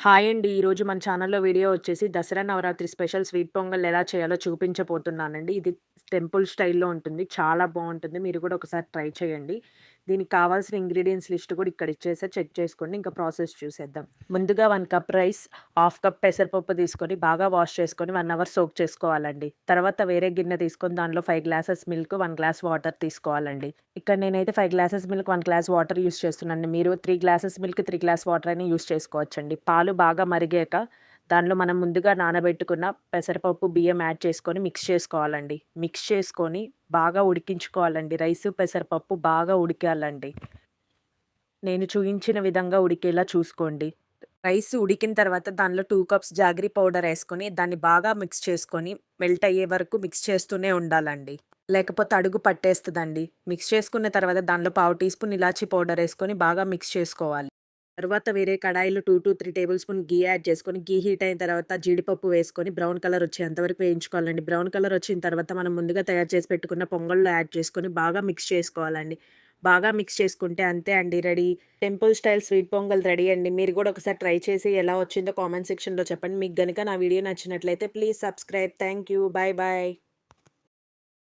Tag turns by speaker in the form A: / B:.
A: Hi అండి. ఈరోజు మన ఛానల్‌లో వీడియో వచ్చేసి దసరా నవరాత్రి స్పెషల్ స్వీట్ పొంగల్ ఎలా చేయాలో చూపించబోతున్నానండి. ఇది టెంపుల్ స్టైల్‌లో ఉంటుంది. చాలా బావుంటుంది. మీరు కూడా ఒకసారి ట్రై చేయండి. దీనికి కావాల్సిన ఇంగ్రీడియెంట్స్ లిస్ట్ కూడా ఇక్కడ ఇచ్చేసా. చెక్ చేసుకోండి. ఇంకా ప్రాసెస్ చూసేద్దాం. ముందుగా 1 కప్ రైస్, హాఫ్ కప్ పెసరపప్పు తీసుకొని బాగా వాష్ చేసుకొని 1 అవర్ సోక్ చేసుకోవాలండి. తర్వాత వేరే గిన్నె తీసుకొని దానిలో 5 గ్లాసెస్ మిల్క్, 1 గ్లాస్ వాటర్ తీసుకోవాలండి. ఇక్కడ నేనైతే 5 glasses milk, 1 glass water use చేస్తున్నానండి. మీరు 3 గ్లాసెస్ మిల్క్, 3 గ్లాస్ వాటర్ అయినా యూజ్ చేసుకోవచ్చండి. పాలు బాగా మరిగాక దానిలో మనం ముందుగా నానబెట్టుకున్న పెసరపప్పు, బియ్యం యాడ్ చేసుకొని మిక్స్ చేసుకోవాలండి. మిక్స్ చేసుకొని బాగా ఉడికించుకోవాలండి. రైసు, పెసరపప్పు బాగా ఉడికాలండి. నేను చూయించిన విధంగా ఉడికేలా చూసుకోండి. రైస్ ఉడికిన తర్వాత దానిలో 2 కప్స్ జాగరీ పౌడర్ ఏసుకొని దాన్ని బాగా మిక్స్ చేసుకొని మెల్ట్ అయ్యే వరకు మిక్స్ చేస్తూనే ఉండాలండి. లేకపోతే అడుగు పట్టేస్తదండి. మిక్స్ చేసుకున్న తర్వాత దానిలో పావు టీ స్పూన్ ఇలాచీ పౌడర్ ఏసుకొని బాగా మిక్స్ చేసుకోవాలి. తరువాత వేరే కడాయిలో 2-3 టేబుల్ స్పూన్ ఘీ యాడ్ చేసుకొని, ఘీ హీట్ అయిన తర్వాత జీడిపప్పు వేసుకొని బ్రౌన్ కలర్ వచ్చేంత వరకు వేయించుకోవాలండి. బ్రౌన్ కలర్ వచ్చిన తర్వాత మనం ముందుగా తయారు చేసి పెట్టుకున్న పొంగల్లో యాడ్ చేసుకొని బాగా మిక్స్ చేసుకోవాలండి. బాగా మిక్స్ చేసుకుంటే అంతే అండి ready. Temple style sweet pongal ready అండి. మీరు కూడా ఒకసారి ట్రై చేసి ఎలా వచ్చిందో కామెంట్ సెక్షన్‌లో చెప్పండి. మీకు గనుక నా వీడియో నచ్చినట్లయితే please subscribe. Thank you. Bye bye.